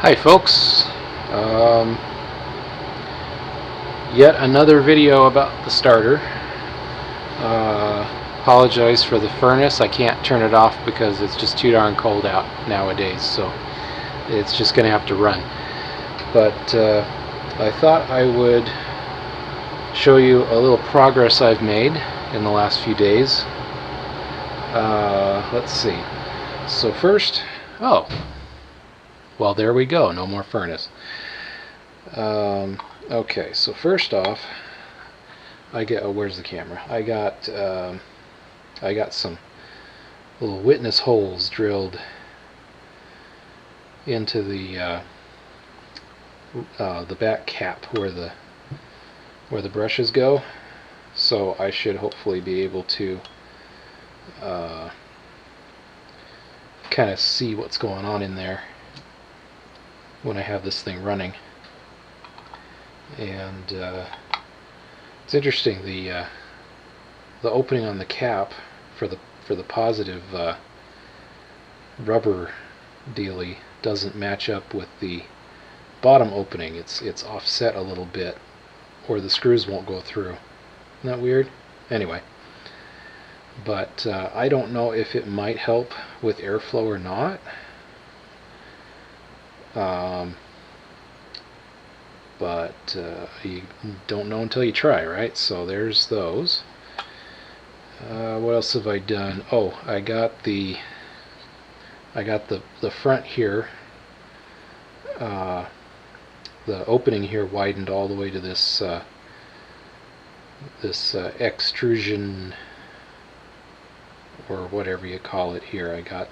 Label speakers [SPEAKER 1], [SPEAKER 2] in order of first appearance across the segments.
[SPEAKER 1] Hi folks, yet another video about the starter. Apologize for the furnace. I can't turn it off because it's just too darn cold out nowadays, so it's just going to have to run. But I thought I would show you a little progress I've made in the last few days. Let's see. So first, well, there we go. No more furnace. Okay, so first off, where's the camera? I got some little witness holes drilled into the back cap where the brushes go. So I should hopefully be able to kind of see what's going on in there when I have this thing running. And it's interesting, the opening on the cap for the positive rubber dealy doesn't match up with the bottom opening. It's offset a little bit, or the screws won't go through. Isn't that weird? Anyway, but I don't know if it might help with airflow or not. But you don't know until you try, right? So there's those. What else have I done? Oh, I got the front here, the opening here widened all the way to this extrusion, or whatever you call it here.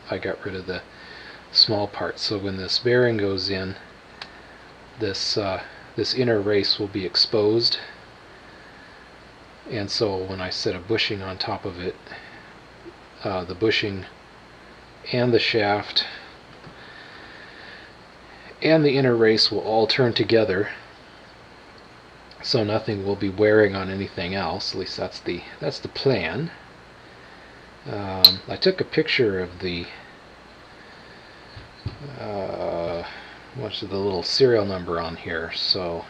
[SPEAKER 1] I got rid of the small parts, so when this bearing goes in, this inner race will be exposed, and so when I set a bushing on top of it, the bushing and the shaft and the inner race will all turn together, so nothing will be wearing on anything else. At least that's the plan. I took a picture of the what's the little serial number on here, so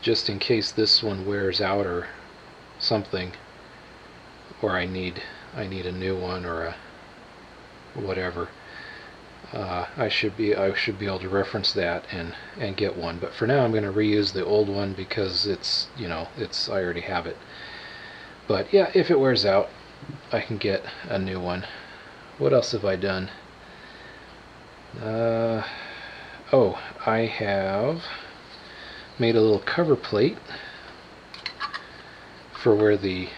[SPEAKER 1] just in case this one wears out or something, or I need a new one or a whatever, I should be able to reference that and get one. But for now I'm going to reuse the old one because it's I already have it. But yeah, if it wears out, I can get a new one. What else have I done? Oh, I have made a little cover plate for where the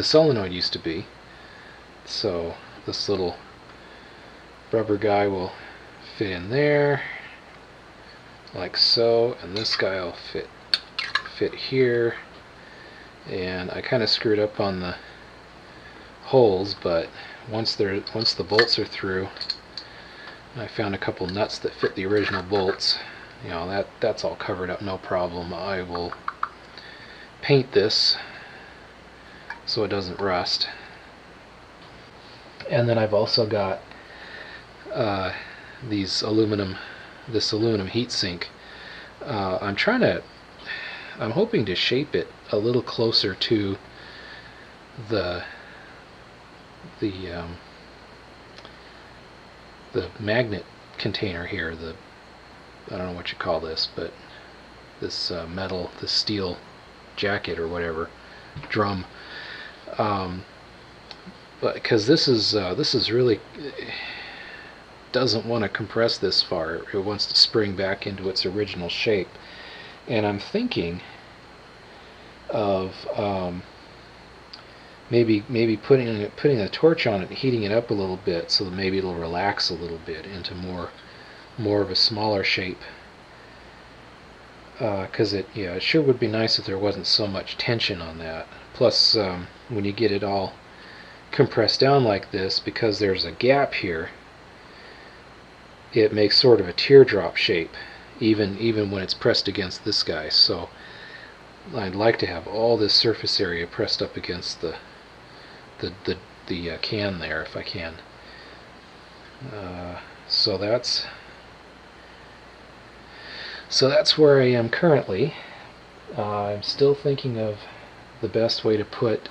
[SPEAKER 1] solenoid used to be. So this little rubber guy will fit in there like so, and this guy will fit here. And I kind of screwed up on the holes, but once the bolts are through, I found a couple nuts that fit the original bolts. That's all covered up, no problem. I will paint this so it doesn't rust. And then I've also got this aluminum heat sink. I'm hoping to shape it a little closer to the magnet container here. I don't know what you call this, but this this steel jacket or whatever, drum. But because this is really doesn't want to compress this far. It wants to spring back into its original shape. And I'm thinking of maybe putting a torch on it and heating it up a little bit, so that maybe it'll relax a little bit into more of a smaller shape. Because it sure would be nice if there wasn't so much tension on that. Plus, when you get it all compressed down like this, because there's a gap here, it makes sort of a teardrop shape, even when it's pressed against this guy. So I'd like to have all this surface area pressed up against the can there if I can. So that's where I am currently. I'm still thinking of the best way to put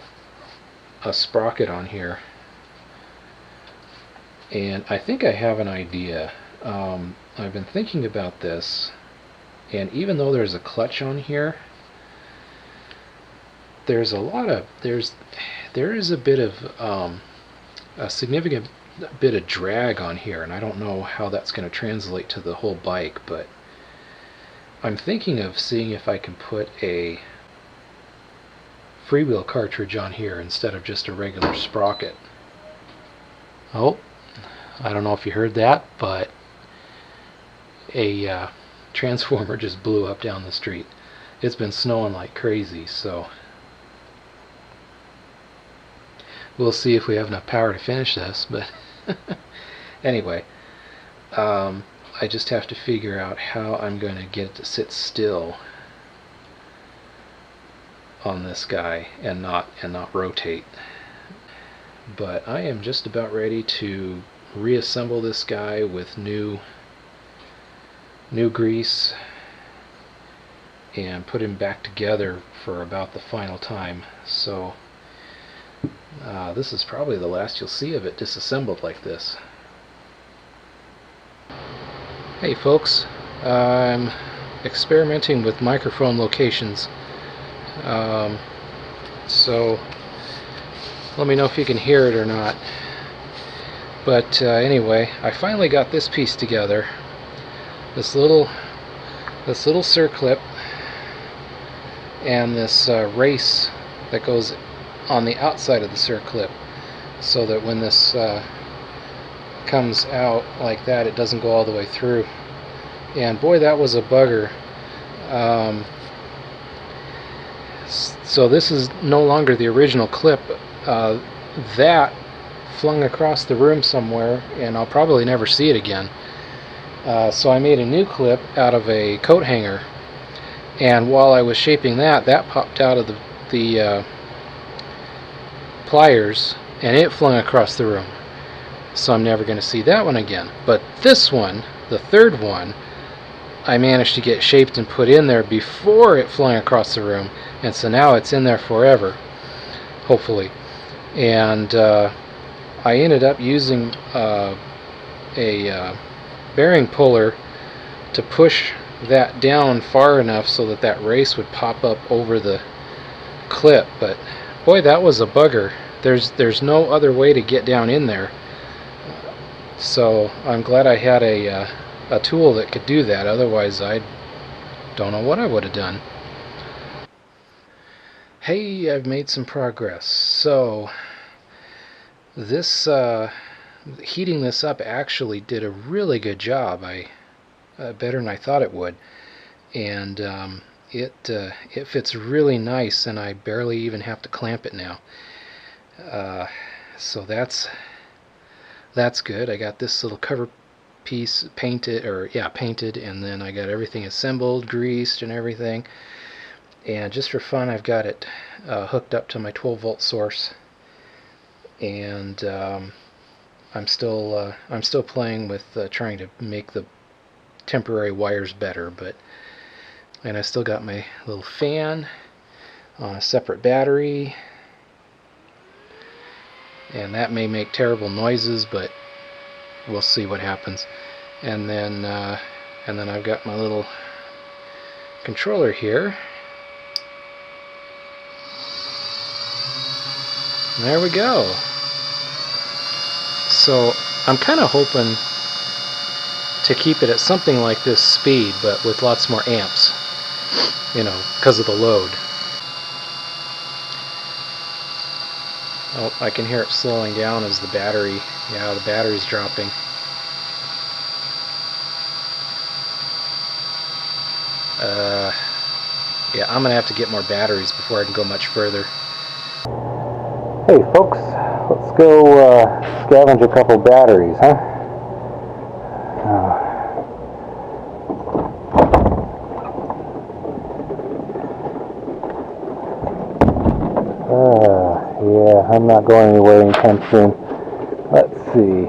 [SPEAKER 1] a sprocket on here, and I think I have an idea. I've been thinking about this, and even though there's a clutch on here, there is a bit of a significant bit of drag on here, and I don't know how that's going to translate to the whole bike, but I'm thinking of seeing if I can put a freewheel cartridge on here instead of just a regular sprocket. Oh, I don't know if you heard that, but a transformer just blew up down the street. It's been snowing like crazy, so we'll see if we have enough power to finish this, but anyway, I just have to figure out how I'm going to get it to sit still on this guy and not rotate. But I am just about ready to reassemble this guy with new grease and put him back together for about the final time. So this is probably the last you'll see of it disassembled like this. Hey folks, I'm experimenting with microphone locations, so let me know if you can hear it or not. But anyway, I finally got this piece together, this little circlip and this race that goes on the outside of the circlip, so that when this comes out like that, it doesn't go all the way through. And boy, that was a bugger. So this is no longer the original clip. That flung across the room somewhere, and I'll probably never see it again. So I made a new clip out of a coat hanger, and while I was shaping that popped out of the pliers, and it flung across the room. So I'm never going to see that one again. But this one, the third one, I managed to get shaped and put in there before it flung across the room, and so now it's in there forever, hopefully. And I ended up using a bearing puller to push that down far enough so that that race would pop up over the clip. But boy, that was a bugger. There's no other way to get down in there. So I'm glad I had a tool that could do that. Otherwise, I don't know what I would have done. Hey, I've made some progress. So this heating this up actually did a really good job. Better than I thought it would, and it fits really nice, and I barely even have to clamp it now. So that's good. I got this little cover piece painted, and then I got everything assembled, greased, and everything. And just for fun, I've got it hooked up to my 12-volt source, and I'm still playing with trying to make the temporary wires better. And I still got my little fan on a separate battery, and that may make terrible noises, but we'll see what happens. And then I've got my little controller here. And there we go. So I'm kind of hoping to keep it at something like this speed, but with lots more amps, because of the load. Oh, I can hear it slowing down as the battery's dropping. Yeah, I'm gonna have to get more batteries before I can go much further. Hey folks, let's go scavenge a couple batteries, huh?
[SPEAKER 2] Yeah, I'm not going anywhere anytime soon. Let's see.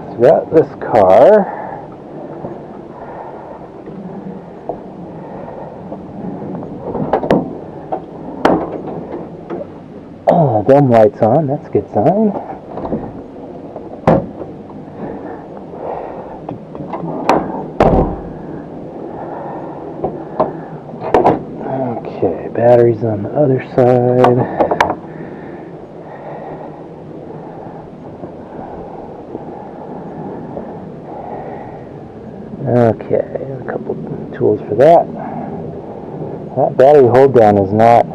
[SPEAKER 2] So we got this car. Dome lights on, that's a good sign. Okay, batteries on the other side. Okay, a couple tools for that. That battery hold down is not...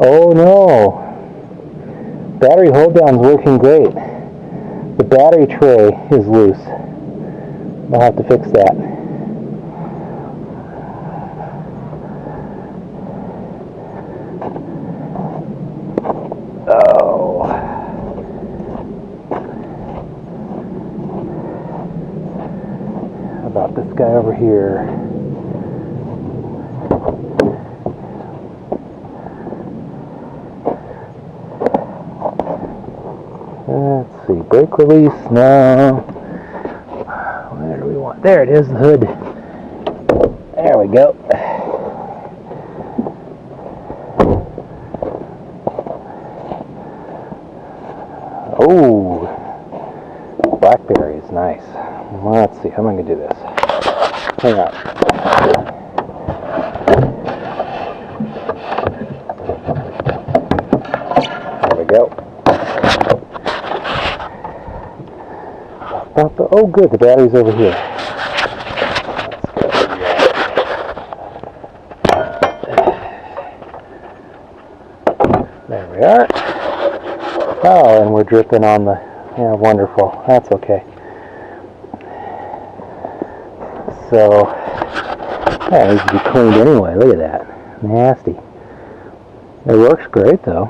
[SPEAKER 2] Oh no! Battery hold down is working great. The battery tray is loose. I'll have to fix that. Oh. How about this guy over here? Let's see, brake release, no. Where do we want? There it is, the hood. There we go. Oh, blackberry is nice. Let's see, how am I going to do this? Hang on. There we go. Oh, good, the battery's over here. There we are. Oh, and we're dripping on the... Yeah, wonderful. That's okay. So, that needs to be cleaned anyway. Look at that. Nasty. It works great, though.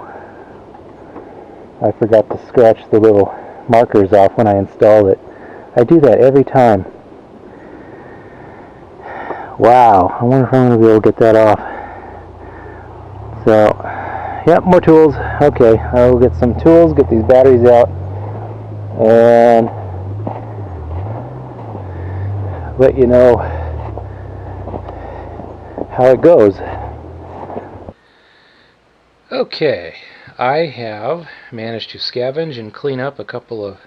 [SPEAKER 2] I forgot to scratch the little markers off when I installed it. I do that every time. Wow, I wonder if I'm going to be able to get that off. So, yep, more tools. Okay, I will get some tools, get these batteries out, and let you know how it goes.
[SPEAKER 1] Okay, I have managed to scavenge and clean up a couple of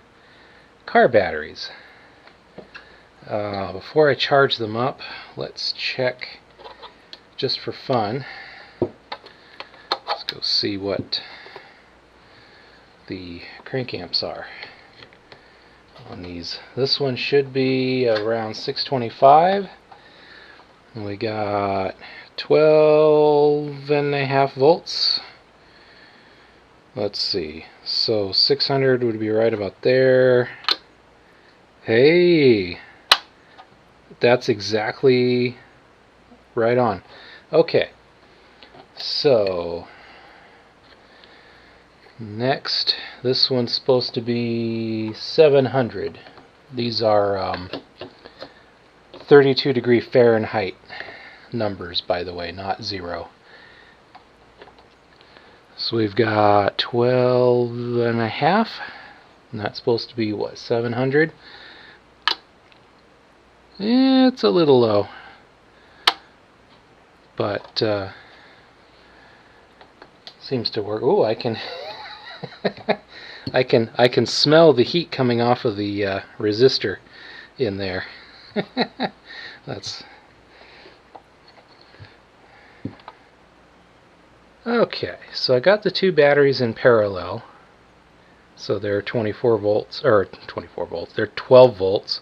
[SPEAKER 1] car batteries. Before I charge them up, let's check, just for fun, let's go see what the crank amps are on these. This one should be around 625, and we got 12.5 volts. Let's see, so 600 would be right about there. Hey, that's exactly right on. Okay, so next, this one's supposed to be 700. These are 32 degree Fahrenheit numbers, by the way, not 0. So we've got 12.5, and that's supposed to be what, 700? It's a little low, but seems to work. Oh, I can I can smell the heat coming off of the resistor in there. That's okay. So I got the two batteries in parallel, so they're 24 volts, or 24 volts. They're 12 volts.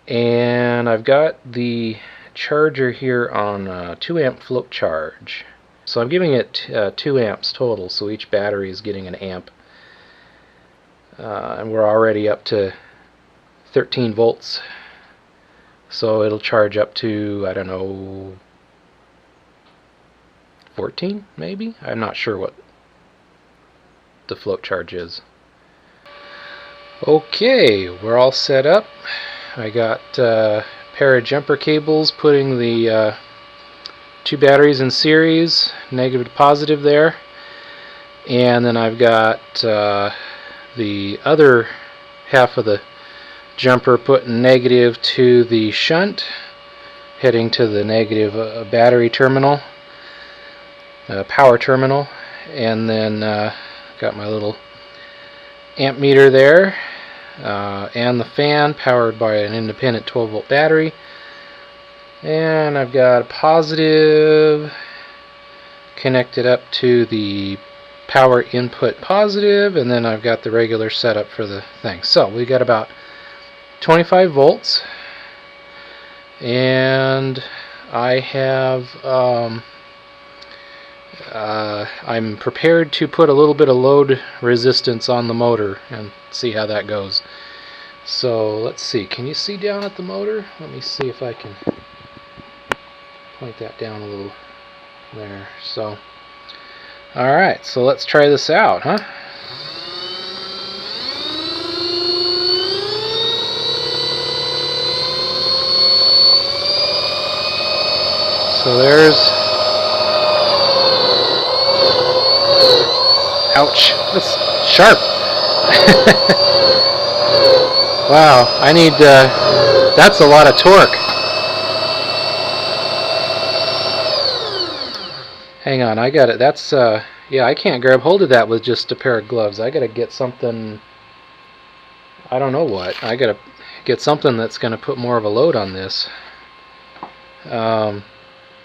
[SPEAKER 1] And I've got the charger here on 2 amp float charge. So I'm giving it 2 amps total, so each battery is getting an amp. And we're already up to 13 volts. So it'll charge up to, I don't know, 14 maybe? I'm not sure what the float charge is. Okay, we're all set up. I got a pair of jumper cables putting the two batteries in series, negative to positive there. And then I've got the other half of the jumper putting negative to the shunt, heading to the negative battery terminal, power terminal. And then got my little amp meter there, and the fan powered by an independent 12-volt battery. And I've got a positive connected up to the power input positive, and then I've got the regular setup for the thing. So we got about 25 volts, and I have I'm prepared to put a little bit of load resistance on the motor and see how that goes. So let's see, can you see down at the motor? Let me see if I can point that down a little there. So alright, so let's try this out, huh? So there's, ouch, that's sharp. Wow, I need, that's a lot of torque. Hang on, I got it. That's, yeah, I can't grab hold of that with just a pair of gloves. I gotta get something, I don't know what. I gotta get something that's gonna put more of a load on this.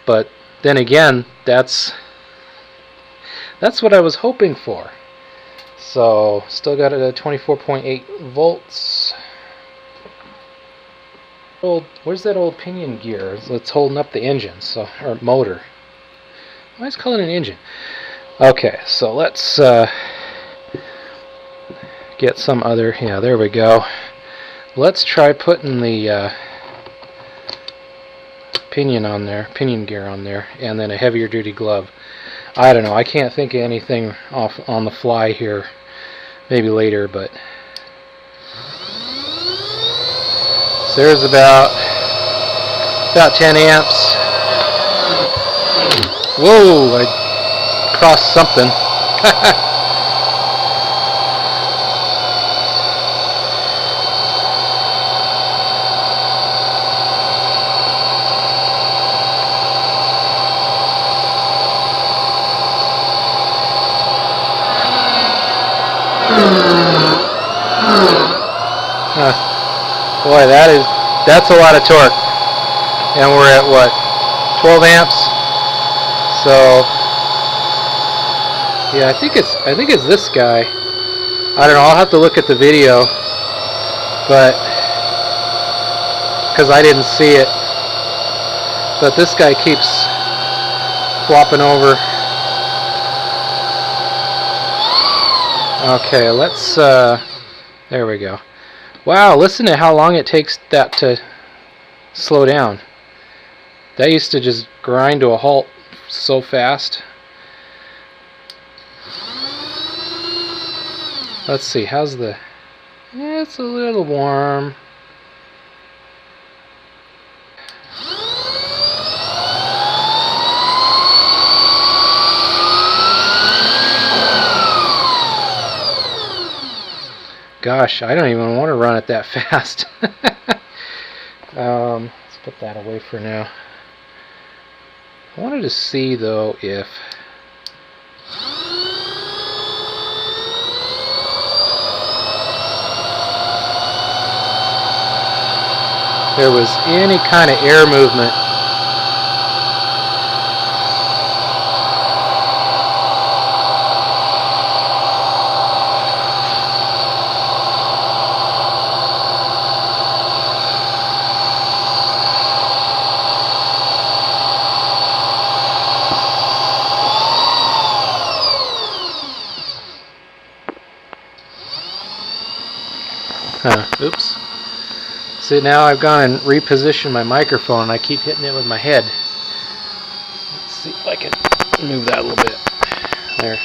[SPEAKER 1] But then again, that's what I was hoping for. So, still got it at 24.8 volts. Where's that old pinion gear? It's holding up the engine, so, or motor. Why is it calling it an engine? Okay, so let's get some other, yeah, there we go. Let's try putting the pinion on there, pinion gear on there, and then a heavier duty glove. I don't know, I can't think of anything off on the fly here. Maybe later, but so there's about 10 amps. Whoa, I crossed something. Boy, that's a lot of torque. And we're at what, 12 amps? So yeah, I think it's this guy. I don't know, I'll have to look at the video, but because I didn't see it. But this guy keeps flopping over. Okay, let's there we go. Wow, listen to how long it takes that to slow down. That used to just grind to a halt so fast. Let's see, how's the... Yeah, it's a little warm. Gosh, I don't even want to run it that fast. Let's put that away for now. I wanted to see though if there was any kind of air movement. Oops. See, now I've gone and repositioned my microphone and I keep hitting it with my head. Let's see if I can move that a little bit. There.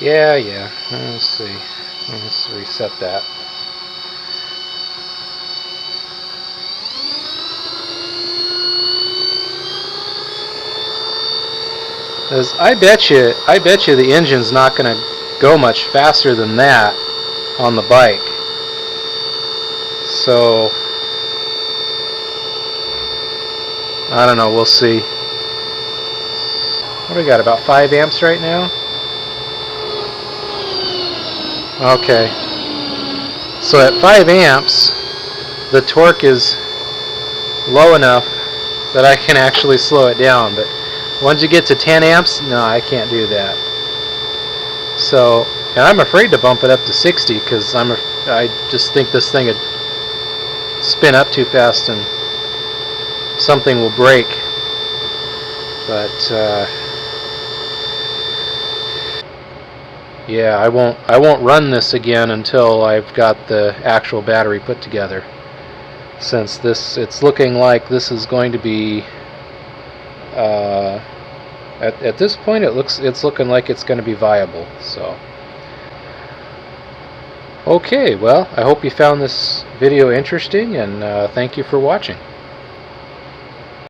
[SPEAKER 1] Yeah. Let's see. Let's reset that. Because I bet you the engine's not going to go much faster than that on the bike. So I don't know, we'll see. What do we got, about 5 amps right now? Okay. So at 5 amps, the torque is low enough that I can actually slow it down, but once you get to 10 amps, no, I can't do that. So, and I'm afraid to bump it up to 60 because I just think this thing would spin up too fast and something will break. But yeah, I won't run this again until I've got the actual battery put together. Since it's looking like this is going to be at this point it's looking like it's going to be viable. So okay, well, I hope you found this video interesting, and thank you for watching.